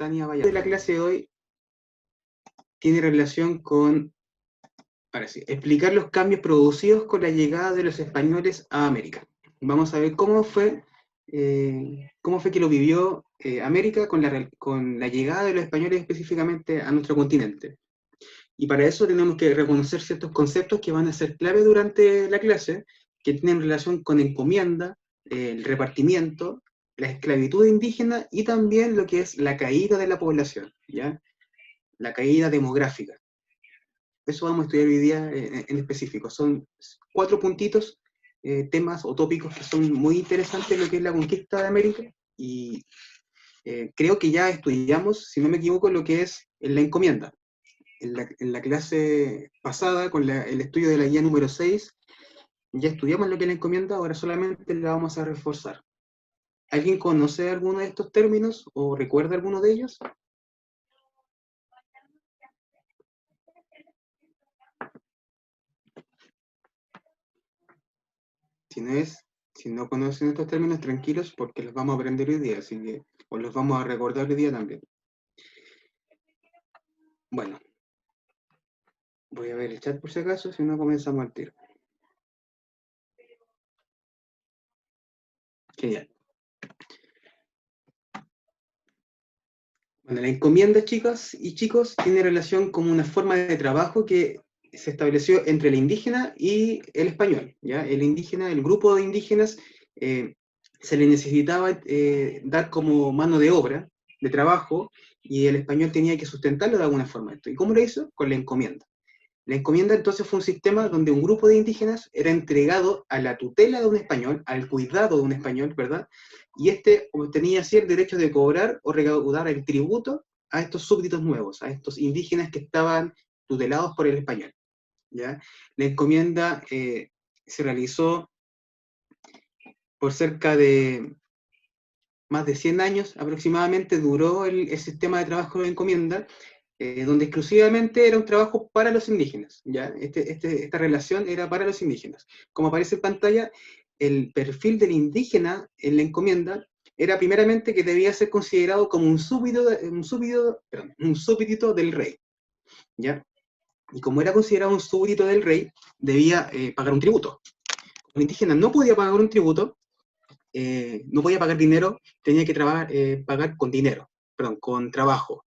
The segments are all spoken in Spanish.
Tania Valladolid. La clase de hoy tiene relación con, ahora sí, explicar los cambios producidos con la llegada de los españoles a América. Vamos a ver cómo fue que lo vivió América con la llegada de los españoles específicamente a nuestro continente. Y para eso tenemos que reconocer ciertos conceptos que van a ser clave durante la clase, que tienen relación con encomienda, el repartimiento, la esclavitud indígena y también lo que es la caída de la población, ¿ya? La caída demográfica. Eso vamos a estudiar hoy día en específico. Son 4 puntitos, temas o tópicos que son muy interesantes en lo que es la conquista de América, y creo que ya estudiamos, si no me equivoco, lo que es la encomienda. En la clase pasada, con el estudio de la guía número 6, ya estudiamos lo que es la encomienda, ahora solamente la vamos a reforzar. ¿Alguien conoce alguno de estos términos o recuerda alguno de ellos? Si no conocen estos términos, tranquilos, porque los vamos a aprender hoy día, así que, o los vamos a recordar hoy día también. Bueno, voy a ver el chat por si acaso, si no comenzamos al tiro. Genial. Bueno, la encomienda, chicas y chicos, tiene relación con una forma de trabajo que se estableció entre el indígena y el español, ¿ya? El indígena, el grupo de indígenas, se le necesitaba dar como mano de obra, de trabajo, y el español tenía que sustentarlo de alguna forma. ¿Y cómo lo hizo? Con la encomienda. La encomienda entonces fue un sistema donde un grupo de indígenas era entregado a la tutela de un español, al cuidado de un español, ¿verdad? Y este tenía así el derecho de cobrar o recaudar el tributo a estos súbditos nuevos, a estos indígenas que estaban tutelados por el español, ¿ya? La encomienda se realizó por cerca de más de 100 años aproximadamente, duró el sistema de trabajo de encomienda, donde exclusivamente era un trabajo para los indígenas, ¿ya? Esta relación era para los indígenas. Como aparece en pantalla, el perfil del indígena en la encomienda era primeramente que debía ser considerado como un súbdito del rey, ¿ya? Y como era considerado un súbdito del rey, debía pagar un tributo. El indígena no podía pagar un tributo, no podía pagar dinero, tenía que pagar con dinero, perdón, con trabajo.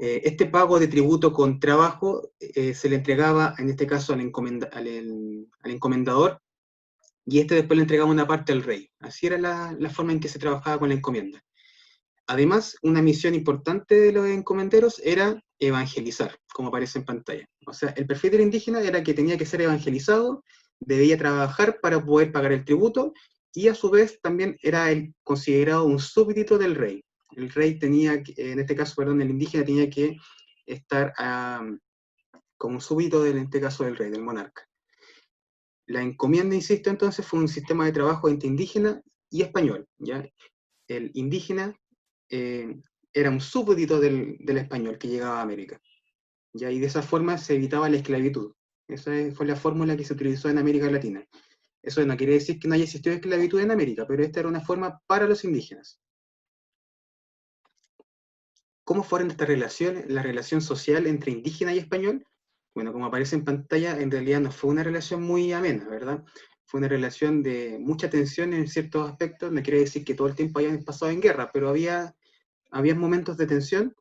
Este pago de tributo con trabajo se le entregaba, en este caso, al encomendador, y este después le entregaba una parte al rey. Así era la forma en que se trabajaba con la encomienda. Además, una misión importante de los encomenderos era evangelizar, como aparece en pantalla. O sea, el perfil del indígena era que tenía que ser evangelizado, debía trabajar para poder pagar el tributo, y a su vez también era considerado un súbdito del rey. El rey tenía, en este caso, perdón, el indígena tenía que estar como súbdito, en este caso, del rey, del monarca. La encomienda, insisto, entonces, fue un sistema de trabajo entre indígena y español, ¿ya? El indígena era un súbdito del español que llegaba a América, ¿ya? Y de esa forma se evitaba la esclavitud. Esa fue la fórmula que se utilizó en América Latina. Eso no quiere decir que no haya existido esclavitud en América, pero esta era una forma para los indígenas. ¿Cómo fueron estas relaciones, la relación social entre indígena y español? Bueno, como aparece en pantalla, en realidad no fue una relación muy amena, ¿verdad? Fue una relación de mucha tensión en ciertos aspectos. No quiere decir que todo el tiempo hayan pasado en guerra, pero había momentos de tensión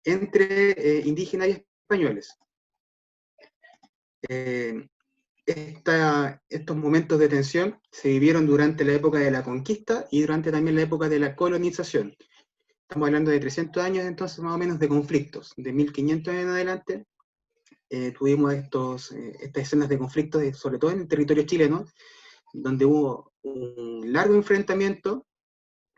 entre indígenas y españoles. Estos momentos de tensión se vivieron durante la época de la conquista y durante también la época de la colonización. Estamos hablando de 300 años entonces más o menos de conflictos. De 1500 en adelante tuvimos estas escenas de conflictos, sobre todo en el territorio chileno, donde hubo un largo enfrentamiento,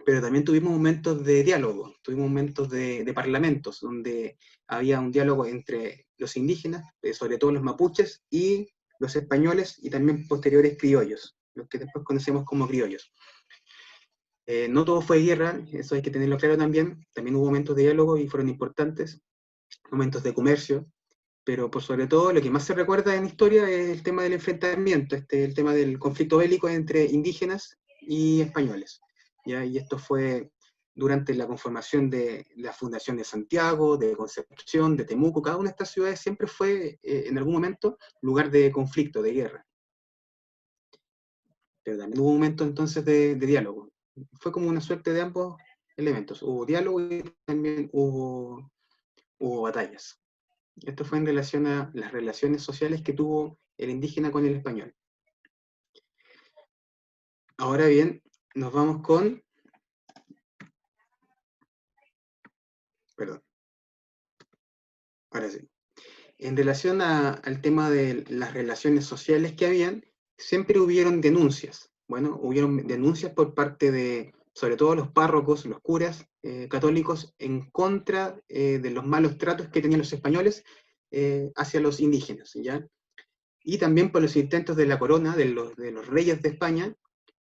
pero también tuvimos momentos de diálogo, tuvimos momentos de parlamentos, donde había un diálogo entre los indígenas, sobre todo los mapuches, y los españoles, y también posteriores criollos, los que después conocemos como criollos. No todo fue guerra, eso hay que tenerlo claro también hubo momentos de diálogo y fueron importantes, momentos de comercio, pero por sobre todo lo que más se recuerda en historia es el tema del enfrentamiento, el tema del conflicto bélico entre indígenas y españoles, ¿ya? Y esto fue durante la conformación de la fundación de Santiago, de Concepción, de Temuco. Cada una de estas ciudades siempre fue, en algún momento, lugar de conflicto, de guerra. Pero también hubo un momento entonces de diálogo. Fue como una suerte de ambos elementos. Hubo diálogo y también hubo batallas. Esto fue en relación a las relaciones sociales que tuvo el indígena con el español. Ahora bien, nos vamos con... Perdón. Ahora sí. En relación al tema de las relaciones sociales que habían, siempre hubieron denuncias. Bueno, hubieron denuncias por parte de, sobre todo los párrocos, los curas católicos, en contra de los malos tratos que tenían los españoles hacia los indígenas, ¿ya? Y también por los intentos de la corona, de los reyes de España,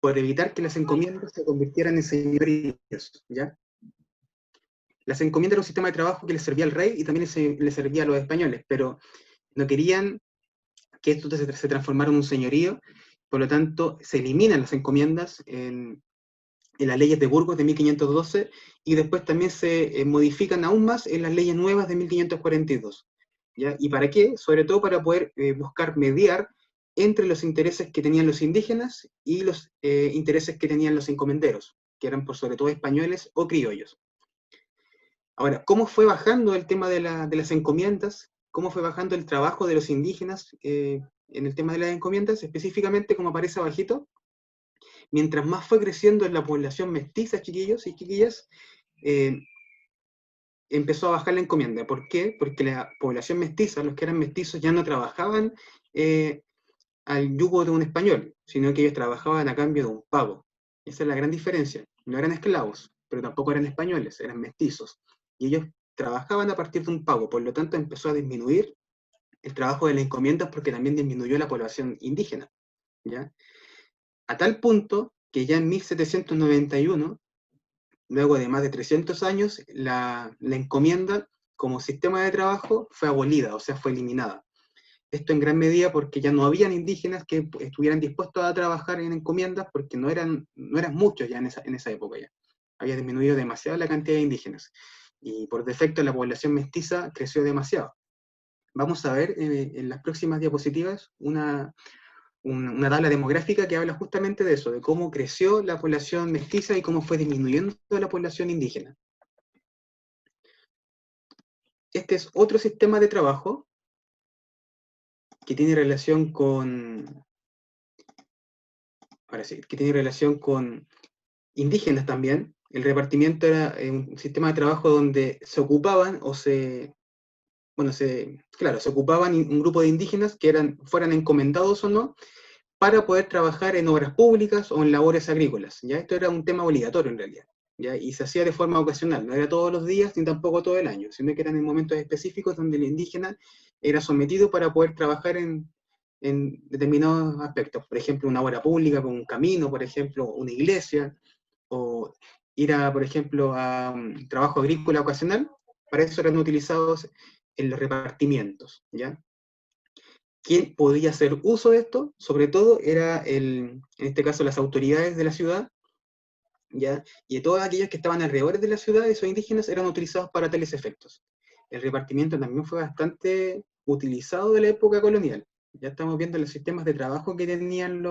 por evitar que las encomiendas se convirtieran en señoríos, ¿ya? Las encomiendas eran un sistema de trabajo que les servía al rey y también les servía a los españoles, pero no querían que esto se transformara en un señorío, por lo tanto se eliminan las encomiendas en las leyes de Burgos de 1512 y después también se modifican aún más en las leyes nuevas de 1542. ¿Ya? ¿Y para qué? Sobre todo para poder buscar mediar entre los intereses que tenían los indígenas y los intereses que tenían los encomenderos, que eran por sobre todo españoles o criollos. Ahora, ¿cómo fue bajando el tema de las encomiendas? ¿Cómo fue bajando el trabajo de los indígenas en el tema de las encomiendas? Específicamente, como aparece abajito, mientras más fue creciendo la población mestiza, chiquillos y chiquillas, empezó a bajar la encomienda. ¿Por qué? Porque la población mestiza, los que eran mestizos, ya no trabajaban al yugo de un español, sino que ellos trabajaban a cambio de un pago. Esa es la gran diferencia. No eran esclavos, pero tampoco eran españoles, eran mestizos. Y ellos trabajaban a partir de un pago, por lo tanto empezó a disminuir el trabajo de las encomiendas porque también disminuyó la población indígena, ¿ya? A tal punto que ya en 1791, luego de más de 300 años, la encomienda como sistema de trabajo fue abolida, o sea, fue eliminada. Esto en gran medida porque ya no habían indígenas que estuvieran dispuestos a trabajar en encomiendas porque no eran muchos ya en esa época ya. Había disminuido demasiado la cantidad de indígenas. Y por defecto la población mestiza creció demasiado. Vamos a ver en las próximas diapositivas una tabla demográfica que habla justamente de eso, de cómo creció la población mestiza y cómo fue disminuyendo la población indígena. Este es otro sistema de trabajo que tiene relación con, ahora sí, que tiene relación con indígenas también. El repartimiento era un sistema de trabajo donde se ocupaban se ocupaban un grupo de indígenas que fueran encomendados o no, para poder trabajar en obras públicas o en labores agrícolas. ¿Ya? Esto era un tema obligatorio en realidad, ¿ya? Y se hacía de forma ocasional, no era todos los días ni tampoco todo el año, sino que eran en momentos específicos donde el indígena era sometido para poder trabajar en determinados aspectos. Por ejemplo, una obra pública, como un camino, por ejemplo, una iglesia, o ir por ejemplo, a un trabajo agrícola ocasional. Para eso eran utilizados en los repartimientos, ¿ya? ¿Quién podía hacer uso de esto? Sobre todo era, en este caso, las autoridades de la ciudad, ¿ya? Y todos aquellos que estaban alrededor de la ciudad, esos indígenas, eran utilizados para tales efectos. El repartimiento también fue bastante utilizado de la época colonial. Ya estamos viendo los sistemas de trabajo que tenían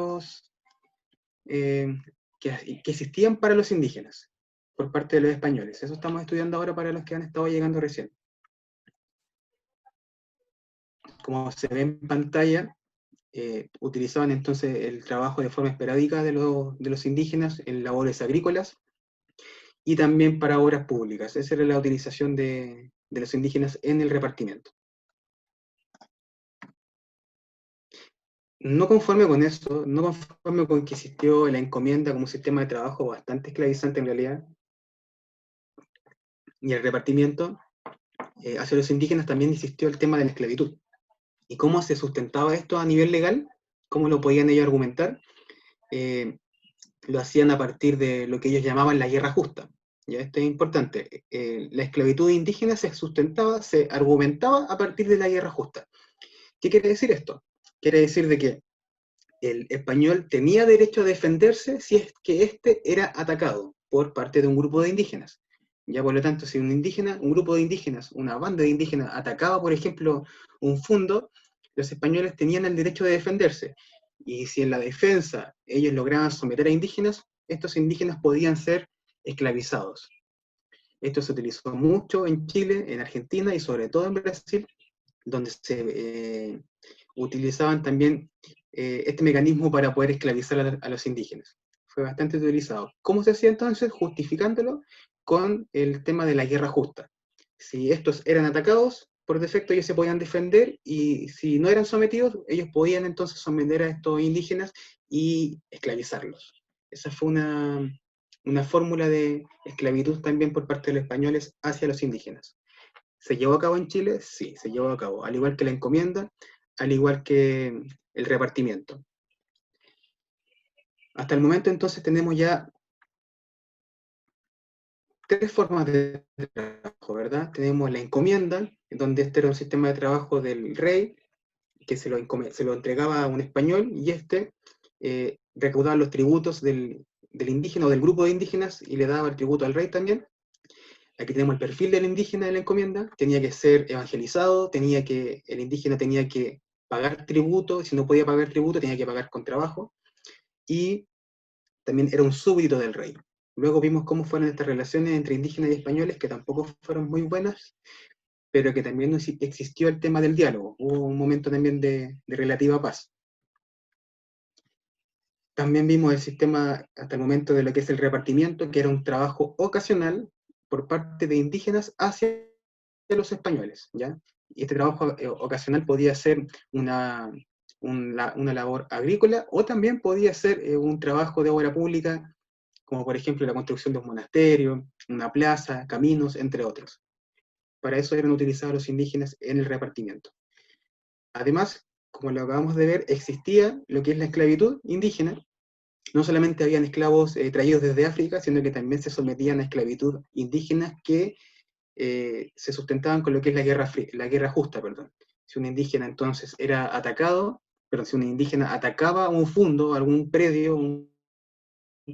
que existían para los indígenas, por parte de los españoles. Eso estamos estudiando ahora para los que han estado llegando recién. Como se ve en pantalla, utilizaban entonces el trabajo de forma esporádica de los indígenas en labores agrícolas y también para obras públicas. Esa era la utilización de los indígenas en el repartimiento. No conforme con eso, no conforme con que existió la encomienda como un sistema de trabajo bastante esclavizante en realidad, y el repartimiento, hacia los indígenas también existió el tema de la esclavitud. ¿Y cómo se sustentaba esto a nivel legal? ¿Cómo lo podían ellos argumentar? Lo hacían a partir de lo que ellos llamaban la guerra justa. ¿Ya? Esto es importante. La esclavitud indígena se sustentaba, se argumentaba a partir de la guerra justa. ¿Qué quiere decir esto? Quiere decir de que el español tenía derecho a defenderse si es que éste era atacado. por parte de un grupo de indígenas. Ya por lo tanto, si un grupo de indígenas, una banda de indígenas atacaba, por ejemplo, un fundo, los españoles tenían el derecho de defenderse. Y si en la defensa ellos lograban someter a indígenas, estos indígenas podían ser esclavizados. Esto se utilizó mucho en Chile, en Argentina y sobre todo en Brasil, donde se utilizaban también este mecanismo para poder esclavizar a los indígenas. Fue bastante utilizado. ¿Cómo se hacía entonces? Justificándolo con el tema de la guerra justa. Si estos eran atacados, por defecto ellos se podían defender, y si no eran sometidos, ellos podían entonces someter a estos indígenas y esclavizarlos. Esa fue una fórmula de esclavitud también por parte de los españoles hacia los indígenas. ¿Se llevó a cabo en Chile? Sí, se llevó a cabo, al igual que la encomienda, al igual que el repartimiento. Hasta el momento entonces tenemos ya tres formas de trabajo, ¿verdad? Tenemos la encomienda, donde este era un sistema de trabajo del rey, que se lo entregaba a un español, y recaudaba los tributos del indígena o del grupo de indígenas y le daba el tributo al rey también. Aquí tenemos el perfil del indígena de la encomienda. Tenía que ser evangelizado, el indígena tenía que pagar tributo, si no podía pagar tributo tenía que pagar con trabajo, y también era un súbdito del rey. Luego vimos cómo fueron estas relaciones entre indígenas y españoles, que tampoco fueron muy buenas, pero que también existió el tema del diálogo. Hubo un momento también de relativa paz. También vimos el sistema hasta el momento de lo que es el repartimiento, que era un trabajo ocasional por parte de indígenas hacia los españoles, ¿ya? Y este trabajo ocasional podía ser una labor agrícola, o también podía ser un trabajo de obra pública, como por ejemplo la construcción de un monasterio, una plaza, caminos, entre otros. Para eso eran utilizados los indígenas en el repartimiento. Además, como lo acabamos de ver, existía lo que es la esclavitud indígena. No solamente habían esclavos traídos desde África, sino que también se sometían a esclavitud indígenas que se sustentaban con lo que es la guerra justa, perdón. Si un indígena entonces era atacado, pero si un indígena atacaba un fundo, algún predio, un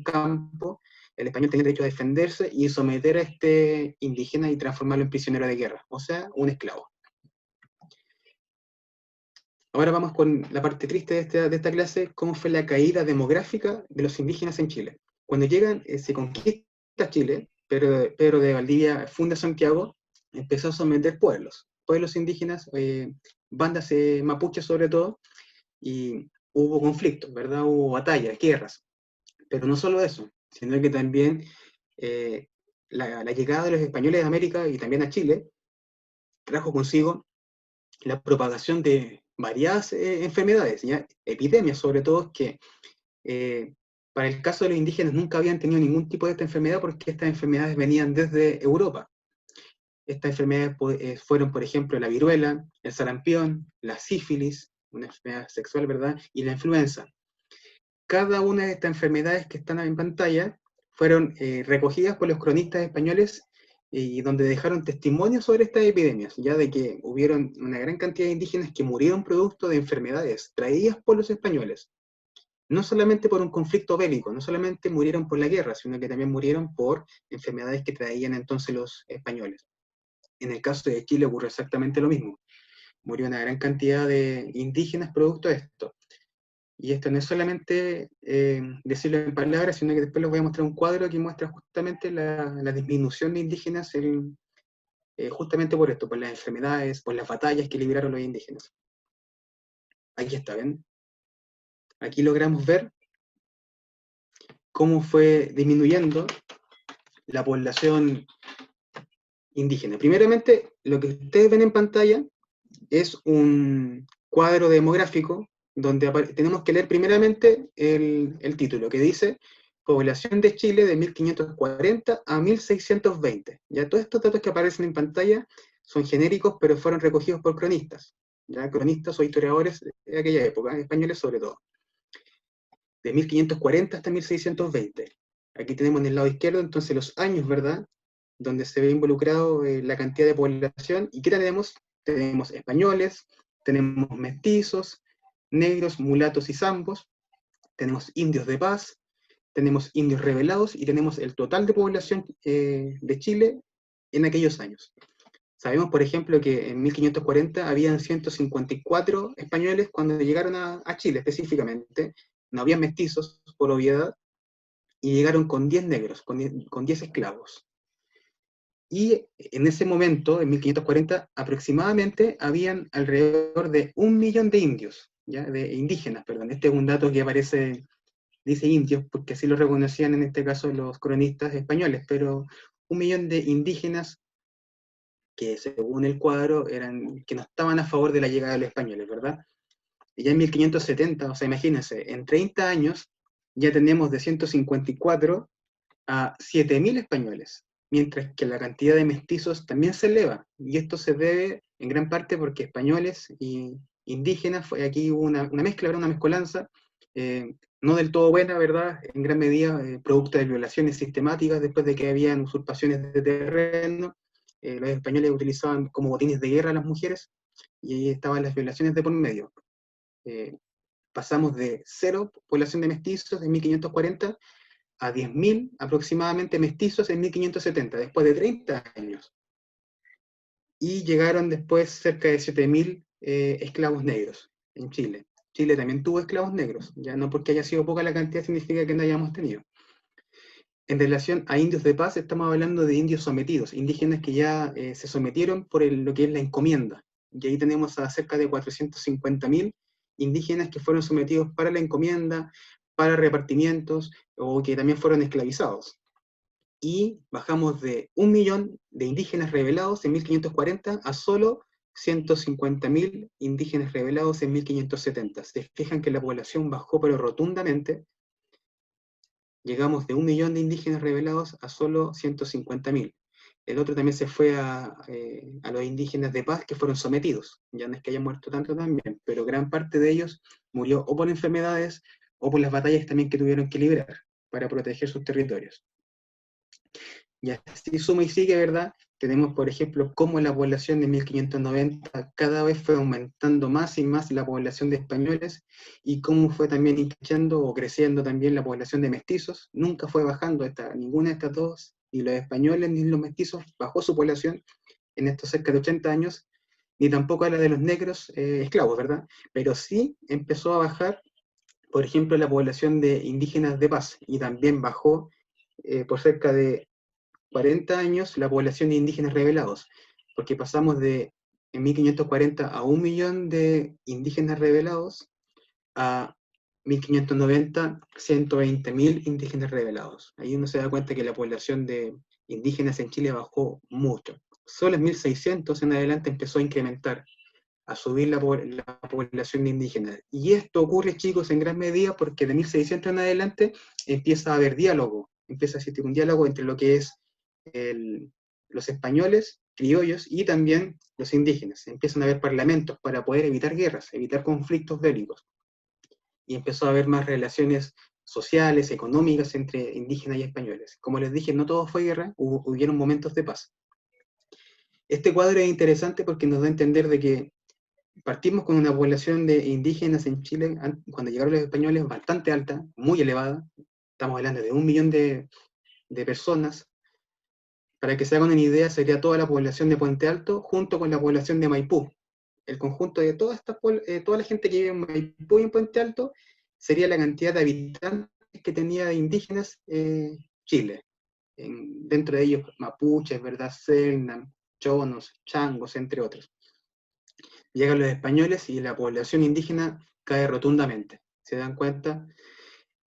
campo, el español tenía derecho a defenderse y someter a este indígena y transformarlo en prisionero de guerra, o sea, un esclavo. Ahora vamos con la parte triste de esta clase: cómo fue la caída demográfica de los indígenas en Chile. Cuando llegan, se conquista Chile, Pedro de Valdivia funda Santiago, empezó a someter pueblos indígenas, bandas mapuches sobre todo, y hubo conflictos, ¿verdad? Hubo batallas, guerras. Pero no solo eso, sino que también la llegada de los españoles de América y también a Chile trajo consigo la propagación de varias enfermedades, ¿ya? Epidemias sobre todo, que para el caso de los indígenas nunca habían tenido ningún tipo de esta enfermedad, porque estas enfermedades venían desde Europa. Estas enfermedades fueron, por ejemplo, la viruela, el sarampión, la sífilis, una enfermedad sexual, ¿verdad? Y la influenza. Cada una de estas enfermedades que están en pantalla fueron recogidas por los cronistas españoles, y donde dejaron testimonio sobre estas epidemias, ya de que hubieron una gran cantidad de indígenas que murieron producto de enfermedades traídas por los españoles. No solamente por un conflicto bélico, no solamente murieron por la guerra, sino que también murieron por enfermedades que traían entonces los españoles. En el caso de Chile ocurre exactamente lo mismo. Murió una gran cantidad de indígenas producto de esto. Y esto no es solamente decirlo en palabras, sino que después les voy a mostrar un cuadro que muestra justamente la disminución de indígenas justamente por esto, por las enfermedades, por las batallas que libraron los indígenas. Aquí está, ¿ven? Aquí logramos ver cómo fue disminuyendo la población indígena. Primeramente, lo que ustedes ven en pantalla es un cuadro demográfico donde tenemos que leer primeramente el título, que dice población de Chile de 1540 a 1620. Ya todos estos datos que aparecen en pantalla son genéricos, pero fueron recogidos por cronistas, ya cronistas o historiadores de aquella época, españoles sobre todo, de 1540 hasta 1620. Aquí tenemos en el lado izquierdo entonces los años, ¿verdad?, donde se ve involucrado la cantidad de población. ¿Y qué tenemos? Tenemos españoles, tenemos mestizos, negros, mulatos y zambos, tenemos indios de paz, tenemos indios rebelados y tenemos el total de población de Chile en aquellos años. Sabemos, por ejemplo, que en 1540 habían 154 españoles cuando llegaron a Chile específicamente, no había mestizos por obviedad, y llegaron con 10 negros, con 10 esclavos. Y en ese momento, en 1540, aproximadamente habían alrededor de 1 millón de indios, ¿ya? De indígenas, perdón. Este es un dato que aparece, dice indios, porque así lo reconocían en este caso los cronistas españoles, pero 1 millón de indígenas que según el cuadro eran, que no estaban a favor de la llegada de los españoles, ¿verdad? Y ya en 1570, o sea, imagínense, en 30 años ya tenemos de 154 a 7.000 españoles, mientras que la cantidad de mestizos también se eleva, y esto se debe en gran parte porque españoles y indígenas, fue aquí hubo una mezcla, una mezcolanza, no del todo buena, ¿verdad? En gran medida producto de violaciones sistemáticas después de que habían usurpaciones de terreno, los españoles utilizaban como botines de guerra a las mujeres, y ahí estaban las violaciones de por medio. Pasamos de 0 población de mestizos en 1540 a 10.000 aproximadamente mestizos en 1570, después de 30 años. Y llegaron después cerca de 7.000 esclavos negros en Chile. Chile también tuvo esclavos negros, ya no porque haya sido poca la cantidad significa que no hayamos tenido. En relación a indios de paz, estamos hablando de indios sometidos, indígenas que ya se sometieron por lo que es la encomienda. Y ahí tenemos a cerca de 450.000 indígenas que fueron sometidos para la encomienda, para repartimientos, o que también fueron esclavizados. Y bajamos de 1 millón de indígenas rebelados en 1540 a solo 150.000 indígenas rebelados en 1570. Se fijan que la población bajó pero rotundamente. Llegamos de 1 millón de indígenas rebelados a solo 150.000. El otro también se fue a los indígenas de paz que fueron sometidos. Ya no es que hayan muerto tanto también, pero gran parte de ellos murió o por enfermedades o por las batallas también que tuvieron que librar para proteger sus territorios. Y así suma y sigue, ¿verdad? Tenemos, por ejemplo, cómo la población de 1590 cada vez fue aumentando más y más la población de españoles, y cómo fue también increciendo o creciendo también la población de mestizos. Nunca fue bajando ninguna de estas dos, ni los españoles ni los mestizos bajó su población en estos cerca de 80 años, ni tampoco la de los negros esclavos, ¿verdad? Pero sí empezó a bajar, por ejemplo, la población de indígenas de paz, y también bajó por cerca de 40 años la población de indígenas rebelados, porque pasamos de en 1540 a 1 millón de indígenas rebelados a 1590, 120.000 indígenas rebelados. Ahí uno se da cuenta que la población de indígenas en Chile bajó mucho. Solo en 1600 en adelante empezó a incrementar, a subir la población de indígenas. Y esto ocurre, chicos, en gran medida porque de 1600 en adelante empieza a haber diálogo, empieza a existir un diálogo entre lo que es los españoles, criollos, y también los indígenas. Empiezan a haber parlamentos para poder evitar guerras, evitar conflictos bélicos. Y empezó a haber más relaciones sociales, económicas entre indígenas y españoles. Como les dije, no todo fue guerra, hubieron momentos de paz. Este cuadro es interesante porque nos da a entender de que partimos con una población de indígenas en Chile, cuando llegaron los españoles, bastante alta, muy elevada. Estamos hablando de 1 millón de personas. Para que se hagan una idea, sería toda la población de Puente Alto junto con la población de Maipú. El conjunto de toda la gente que vive en Maipú y en Puente Alto sería la cantidad de habitantes que tenía de indígenas Chile. Dentro de ellos mapuches, ¿verdad? Selknam, chonos, changos, entre otros. Llegan los españoles y la población indígena cae rotundamente. ¿Se dan cuenta?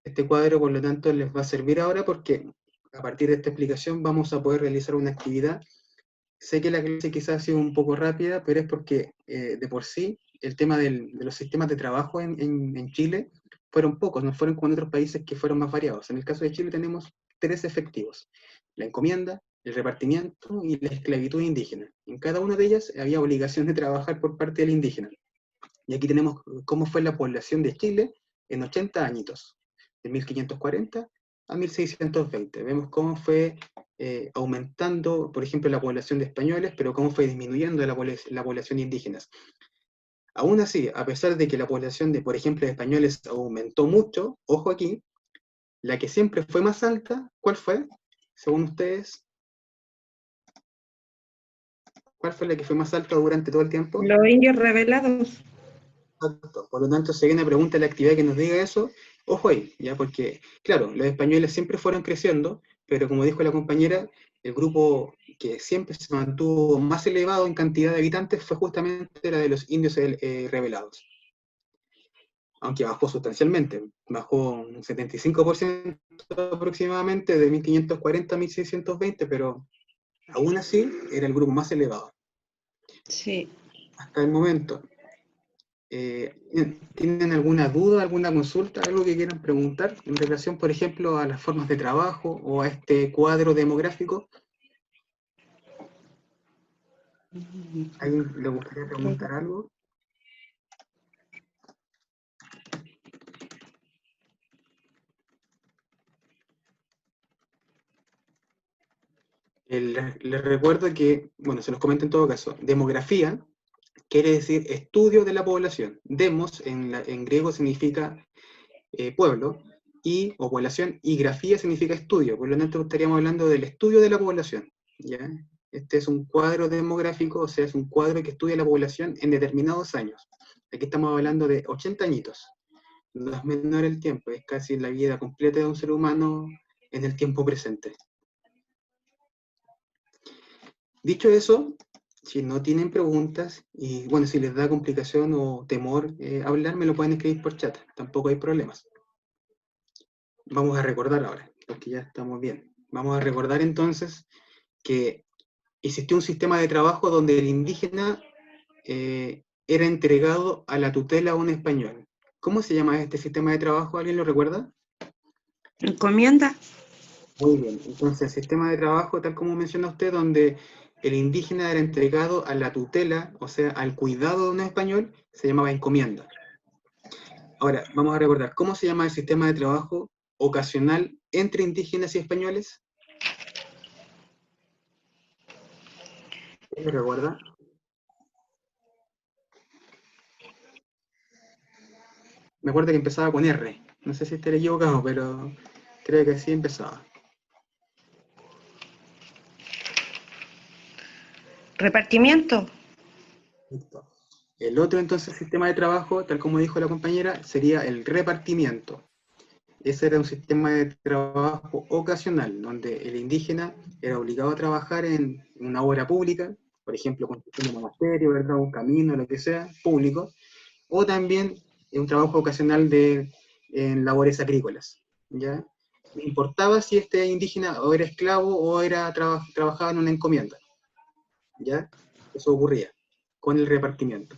Este cuadro, por lo tanto, les va a servir ahora porque a partir de esta explicación vamos a poder realizar una actividad. Sé que la clase quizás ha sido un poco rápida, pero es porque de por sí el tema de los sistemas de trabajo en Chile fueron pocos, no fueron como en otros países que fueron más variados. En el caso de Chile tenemos 3 efectivos: la encomienda, el repartimiento y la esclavitud indígena. En cada una de ellas había obligación de trabajar por parte del indígena. Y aquí tenemos cómo fue la población de Chile en 80 añitos, de 1540 a 1620. Vemos cómo fue aumentando, por ejemplo, la población de españoles, pero cómo fue disminuyendo la población de indígenas. Aún así, a pesar de que la población de, por ejemplo, de españoles aumentó mucho, ojo aquí, la que siempre fue más alta, ¿cuál fue? Según ustedes, ¿cuál fue la que fue más alta durante todo el tiempo? Los indios revelados. Exacto. Por lo tanto, si hay una pregunta de la actividad que nos diga eso, ojo ahí, ¿ya? Porque, claro, los españoles siempre fueron creciendo, pero como dijo la compañera, el grupo que siempre se mantuvo más elevado en cantidad de habitantes fue justamente la de los indios revelados. Aunque bajó sustancialmente, bajó un 75% aproximadamente, de 1540 a 1620, pero aún así era el grupo más elevado. Sí. Hasta el momento. ¿Tienen alguna duda, alguna consulta, algo que quieran preguntar en relación, por ejemplo, a las formas de trabajo o a este cuadro demográfico? ¿Alguien le gustaría preguntar algo? Les recuerdo que, bueno, se los comento en todo caso, demografía quiere decir estudio de la población. Demos en griego significa pueblo, o población, y grafía significa estudio. Por lo tanto, estaríamos hablando del estudio de la población, ¿ya? Este es un cuadro demográfico, o sea, es un cuadro que estudia la población en determinados años. Aquí estamos hablando de 80 añitos. No es menor el tiempo, es casi la vida completa de un ser humano en el tiempo presente. Dicho eso, si no tienen preguntas, y bueno, si les da complicación o temor hablar, me lo pueden escribir por chat, tampoco hay problemas. Vamos a recordar ahora, porque ya estamos bien. Vamos a recordar entonces que existió un sistema de trabajo donde el indígena era entregado a la tutela a un español. ¿Cómo se llama este sistema de trabajo? ¿Alguien lo recuerda? Encomienda. Muy bien, entonces el sistema de trabajo, tal como menciona usted, donde el indígena era entregado a la tutela, o sea, al cuidado de un español, se llamaba encomienda. Ahora, vamos a recordar, ¿cómo se llama el sistema de trabajo ocasional entre indígenas y españoles? ¿Lo recuerda? Me acuerdo que empezaba con R. No sé si estaré equivocado, pero creo que así empezaba. Repartimiento. Listo. El otro entonces sistema de trabajo, tal como dijo la compañera, sería el repartimiento. Ese era un sistema de trabajo ocasional, donde el indígena era obligado a trabajar en una obra pública, por ejemplo, construyendo un monasterio, ¿verdad? Un camino, lo que sea, público, o también un trabajo ocasional en labores agrícolas, ¿ya? No importaba si este indígena o era esclavo o trabajaba en una encomienda, ¿ya? Eso ocurría con el repartimiento.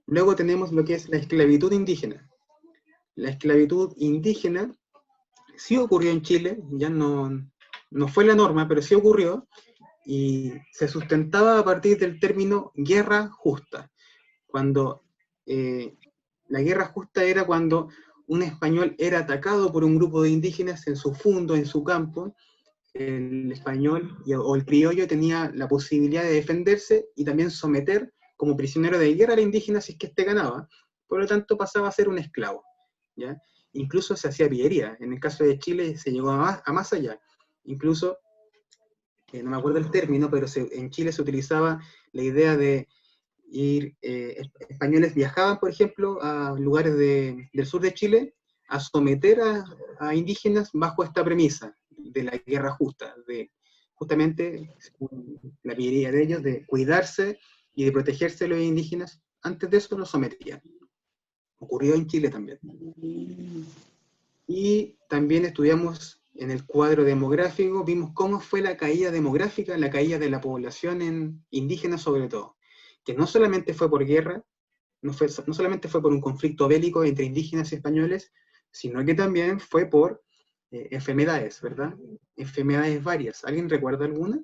Luego tenemos lo que es la esclavitud indígena. La esclavitud indígena sí ocurrió en Chile, ya no fue la norma, pero sí ocurrió, y se sustentaba a partir del término guerra justa. Cuando la guerra justa era cuando un español era atacado por un grupo de indígenas en su fundo, en su campo, el español o el criollo tenía la posibilidad de defenderse y también someter como prisionero de guerra al indígena si es que éste ganaba. Por lo tanto, pasaba a ser un esclavo, ¿ya? Incluso se hacía pillería. En el caso de Chile se llegó a más allá. Incluso, no me acuerdo el término, pero en Chile se utilizaba la idea de españoles viajaban, por ejemplo, a lugares del sur de Chile a someter a indígenas bajo esta premisa de la guerra justa, de justamente la pillería de ellos, de cuidarse y de protegerse de los indígenas. Antes de eso los sometían. Ocurrió en Chile también. Y también estudiamos en el cuadro demográfico, vimos cómo fue la caída demográfica, la caída de la población indígena sobre todo, que no solamente fue por guerra, no solamente fue por un conflicto bélico entre indígenas y españoles, sino que también fue por enfermedades, ¿verdad? Enfermedades varias. ¿Alguien recuerda alguna?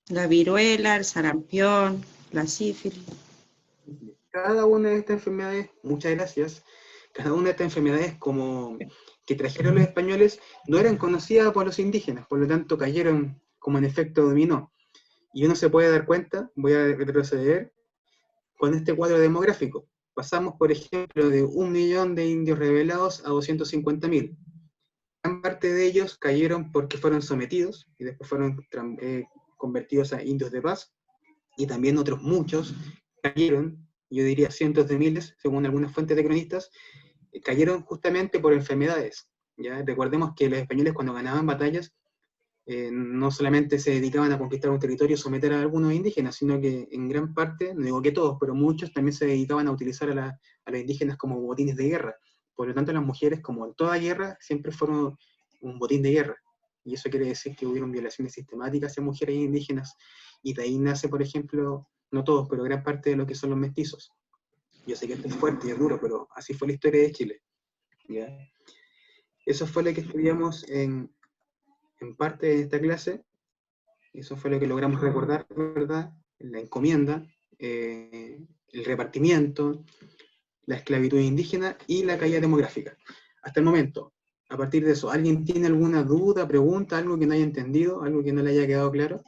La viruela, el sarampión, la sífilis. Cada una de estas enfermedades, muchas gracias, cada una de estas enfermedades como que trajeron los españoles no eran conocidas por los indígenas, por lo tanto cayeron como en efecto dominó. Y uno se puede dar cuenta, voy a retroceder, con este cuadro demográfico. Pasamos, por ejemplo, de 1 millón de indios rebelados a 250.000. gran parte de ellos cayeron porque fueron sometidos y después fueron convertidos a indios de paz, y también otros muchos cayeron, yo diría cientos de miles, según algunas fuentes de cronistas, cayeron justamente por enfermedades. ¿Ya? Recordemos que los españoles cuando ganaban batallas no solamente se dedicaban a conquistar un territorio y someter a algunos indígenas, sino que en gran parte, no digo que todos, pero muchos también se dedicaban a utilizar a los indígenas como botines de guerra. Por lo tanto, las mujeres, como en toda guerra, siempre fueron un botín de guerra. Y eso quiere decir que hubieron violaciones sistemáticas hacia mujeres indígenas. Y de ahí nace, por ejemplo, no todos, pero gran parte de lo que son los mestizos. Yo sé que esto es fuerte y es duro, pero así fue la historia de Chile. ¿Ya? Eso fue lo que estudiamos en parte de esta clase. Eso fue lo que logramos recordar, ¿verdad? La encomienda, el repartimiento, la esclavitud indígena y la caída demográfica. Hasta el momento, a partir de eso, ¿alguien tiene alguna duda, pregunta, algo que no haya entendido, algo que no le haya quedado claro?